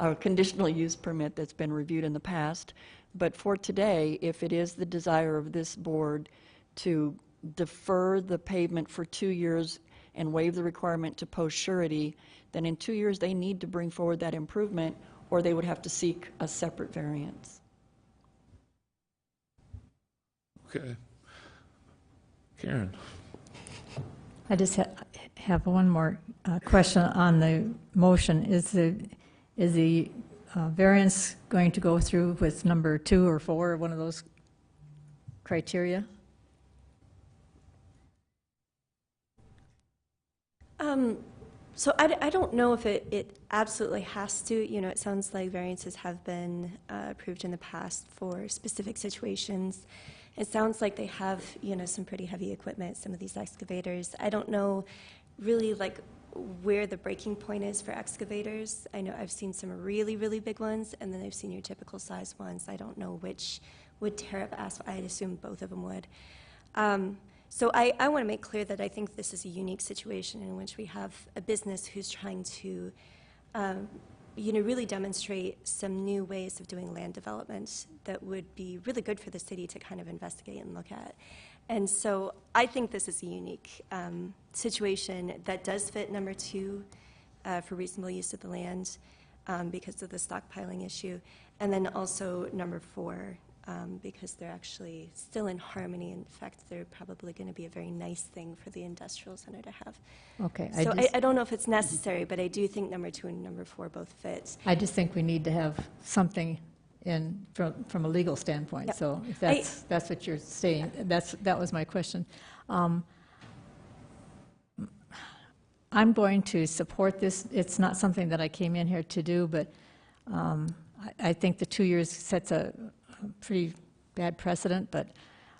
a conditional use permit that's been reviewed in the past. But for today, if it is the desire of this board to defer the pavement for 2 years and waive the requirement to post surety, then in 2 years they need to bring forward that improvement, or they would have to seek a separate variance. Okay. Karen? I just have one more question on the motion. Is the variance going to go through with number 2 or 4, one of those criteria? So I don't know if it absolutely has to. You know, it sounds like variances have been approved in the past for specific situations. It sounds like they have, you know, some pretty heavy equipment, some of these excavators. I don't know really like where the breaking point is for excavators. I know I've seen some really, really big ones, and then I've seen your typical size ones. I don't know which would tear up asphalt. I'd assume both of them would. So I want to make clear that I think this is a unique situation in which we have a business who's trying to, you know, really demonstrate some new ways of doing land development that would be really good for the city to kind of investigate and look at. And so I think this is a unique situation that does fit number 2 for reasonable use of the land because of the stockpiling issue, and then also number 4 because they're actually still in harmony. In fact, they're probably going to be a very nice thing for the industrial center to have. Okay. So I don't know if it's necessary, but I do think number 2 and number 4 both fit. I just think we need to have something in from a legal standpoint. Yep. So if that's what you're saying, that was my question. I'm going to support this. It's not something that I came in here to do, but I think the 2 years sets a pretty bad precedent. But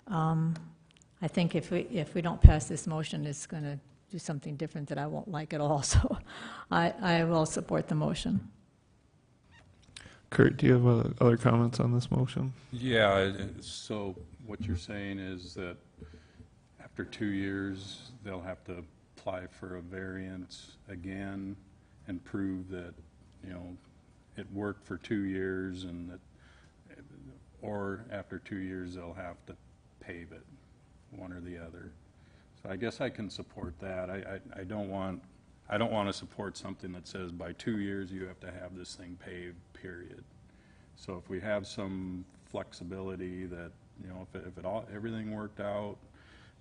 I think if we don't pass this motion, it's going to do something different that I won't like at all. So I will support the motion. Kurt, do you have other comments on this motion? Yeah, so what you're saying is that after 2 years, they'll have to apply for a variance again and prove that, you know, it worked for 2 years, and that, or after 2 years, they'll have to pave it, one or the other. So I guess I can support that. I don't want to support something that says by 2 years you have to have this thing paved, period. So if we have some flexibility that, you know, if everything worked out,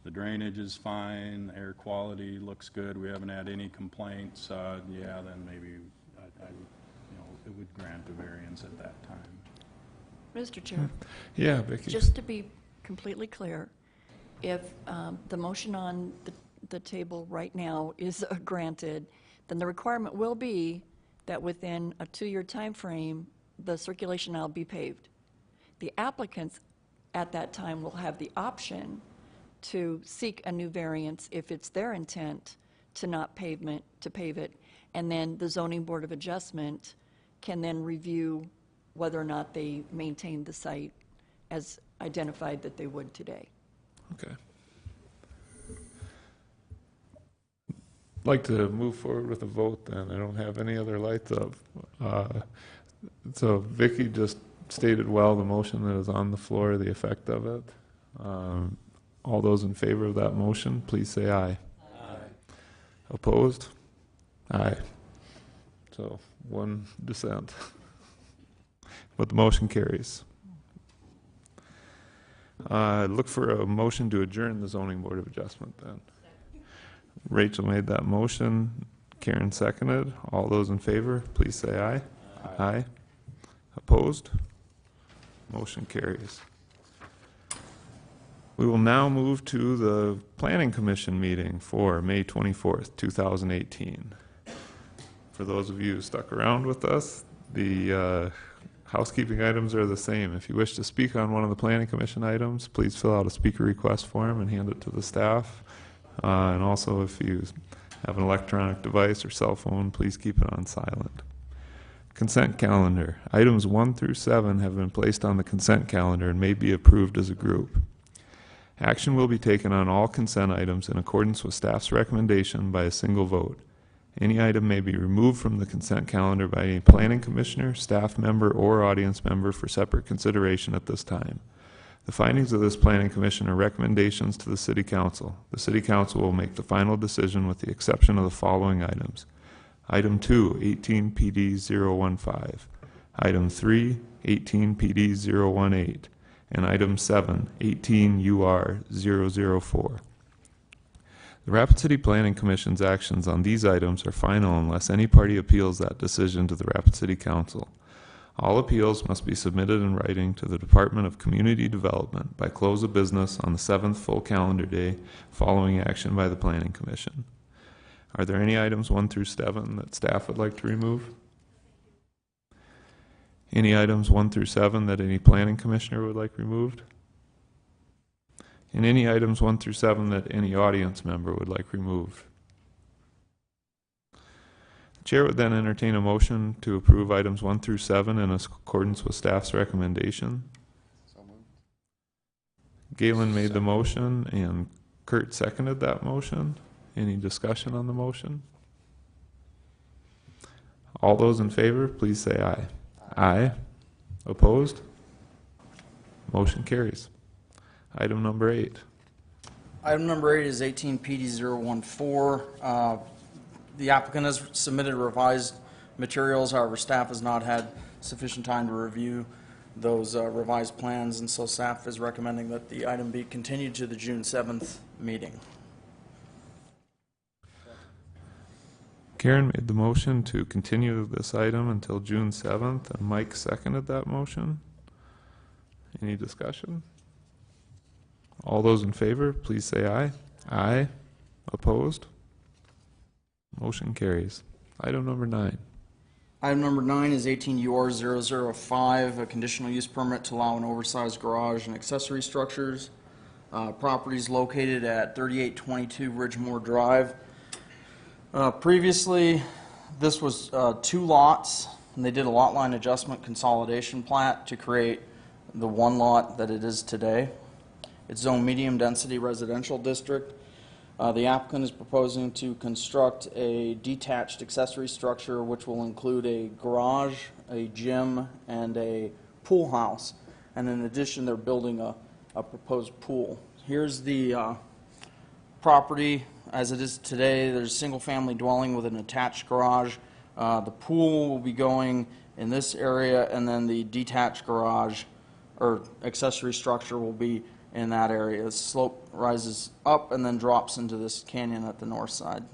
the drainage is fine, the air quality looks good, we haven't had any complaints, yeah, then maybe you know, it would grant a variance at that time. Mr. Chair. Yeah, Vicki. Just to be completely clear, if the motion on the table right now is granted, then the requirement will be that within a 2-year time frame, the circulation aisle be paved. The applicants at that time will have the option to seek a new variance if it's their intent to not pave it, and then the Zoning Board of Adjustment can then review whether or not they maintain the site as identified that they would today. Okay. I'd like to move forward with a vote then. I don't have any other lights up. So Vicki just stated well the motion that is on the floor, the effect of it. All those in favor of that motion, please say aye. Aye. Opposed? Aye. So one dissent. But the motion carries. Look for a motion to adjourn the Zoning Board of Adjustment then. Rachel made that motion. Karen seconded. All those in favor, please say aye. Aye. Aye. Opposed? Motion carries. We will now move to the Planning Commission meeting for May 24th, 2018. For those of you who stuck around with us, the housekeeping items are the same. If you wish to speak on one of the Planning Commission items, please fill out a speaker request form and hand it to the staff. And also, if you have an electronic device or cell phone, please keep it on silent. Consent calendar. Items 1 through 7 have been placed on the consent calendar and may be approved as a group. Action will be taken on all consent items in accordance with staff's recommendation by a single vote. Any item may be removed from the consent calendar by any planning commissioner, staff member, or audience member for separate consideration at this time. The findings of this planning commission are recommendations to the city council. The city council will make the final decision with the exception of the following items. Item 2, 18 PD 015. Item 3, 18 PD 018. And item 7, 18 UR 004. The Rapid City Planning Commission's actions on these items are final unless any party appeals that decision to the Rapid City Council. All appeals must be submitted in writing to the Department of Community Development by close of business on the 7th full calendar day following action by the Planning Commission. Are there any items 1 through 7 that staff would like to remove? Any items 1 through 7 that any planning commissioner would like removed? And any items 1 through 7 that any audience member would like removed? The chair would then entertain a motion to approve items 1 through 7 in accordance with staff's recommendation. Galen made the motion and Kurt seconded that motion. Any discussion on the motion? All those in favor, please say aye. Aye. Opposed? Motion carries. Item number 8. Item number 8 is 18 PD 014. The applicant has submitted revised materials, however, staff has not had sufficient time to review those revised plans, and so staff is recommending that the item be continued to the June 7th meeting. Karen made the motion to continue this item until June 7th, and Mike seconded that motion. Any discussion? All those in favor, please say aye. Aye. Opposed? Motion carries. Item number 9. Item number 9 is 18 UR 005, a conditional use permit to allow an oversized garage and accessory structures. Properties located at 3822 Ridgemore Drive. Previously, this was 2 lots, and they did a lot line adjustment consolidation plat to create the 1 lot that it is today. It's zoned medium density residential district. The applicant is proposing to construct a detached accessory structure which will include a garage, a gym, and a pool house. And in addition, they're building a proposed pool. Here's the property as it is today. There's a single-family dwelling with an attached garage. The pool will be going in this area, and then the detached garage or accessory structure will be in that area. The slope rises up and then drops into this canyon at the north side.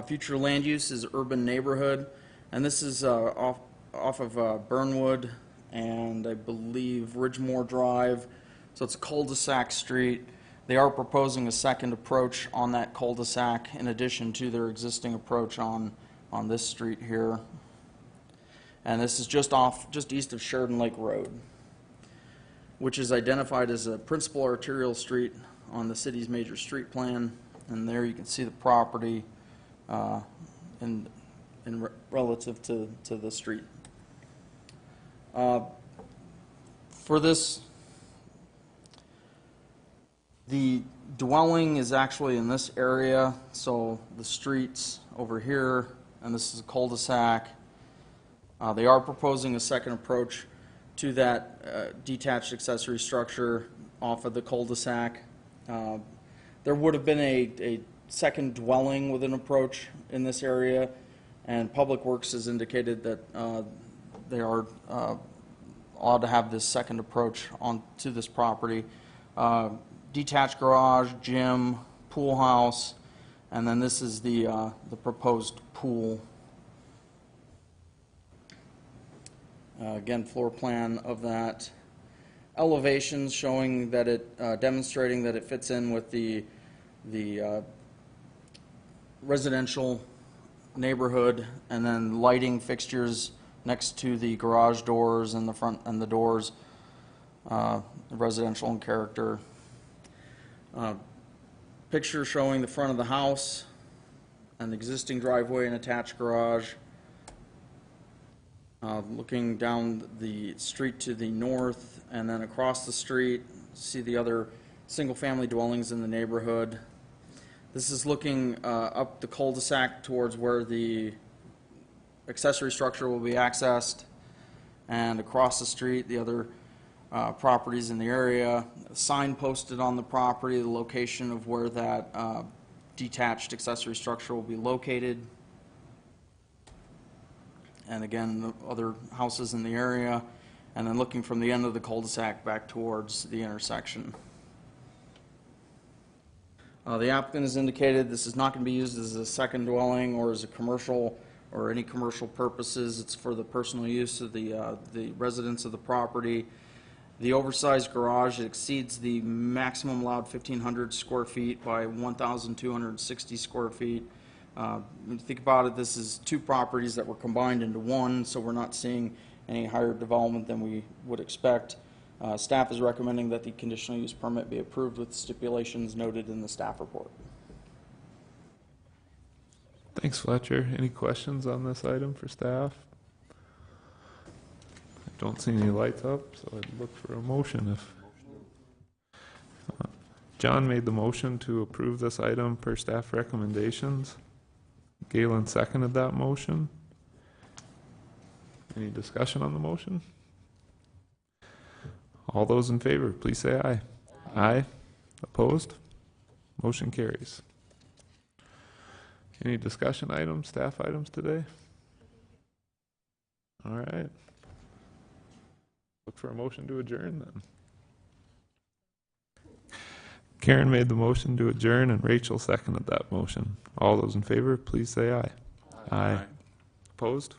Future land use is urban neighborhood, and this is off of Burnwood and I believe Ridgemore Drive. So it's a cul-de-sac street. They are proposing a second approach on that cul-de-sac in addition to their existing approach on this street here. And this is just east of Sheridan Lake Road, which is identified as a principal arterial street on the city's major street plan. And there you can see the property in relative to the street. For this, the dwelling is actually in this area, so the street's over here, and this is a cul-de-sac. They are proposing a second approach to that detached accessory structure off of the cul-de-sac. There would have been a second dwelling with an approach in this area, and Public Works has indicated that they are allowed to have this second approach onto this property. Detached garage, gym, pool house, and then this is the proposed pool. Again, floor plan of that. Elevations showing that it, demonstrating that it fits in with the residential neighborhood, and then lighting fixtures next to the garage doors and the front and the doors, residential in character. Picture showing the front of the house, an existing driveway and attached garage. Looking down the street to the north and then across the street, see the other single-family dwellings in the neighborhood. This is looking up the cul-de-sac towards where the accessory structure will be accessed, and across the street, the other properties in the area. A sign posted on the property, the location of where that detached accessory structure will be located. And again, the other houses in the area, and then looking from the end of the cul-de-sac back towards the intersection. The applicant has indicated this is not going to be used as a second dwelling or as a commercial or any commercial purposes. It's for the personal use of the residents of the property. The oversized garage exceeds the maximum allowed 1,500 square feet by 1,260 square feet. When you think about it, this is two properties that were combined into one, so we're not seeing any higher development than we would expect. Staff is recommending that the conditional use permit be approved with stipulations noted in the staff report. Thanks, Fletcher. Any questions on this item for staff? I don't see any lights up, so I'd look for a motion if... John made the motion to approve this item per staff recommendations. Galen seconded that motion. Any discussion on the motion? All those in favor, please say aye. Aye. Opposed? Motion carries. Any discussion items, staff items today? All right. Look for a motion to adjourn then. Karen made the motion to adjourn and Rachel seconded that motion. All those in favor, please say aye. Aye. Opposed?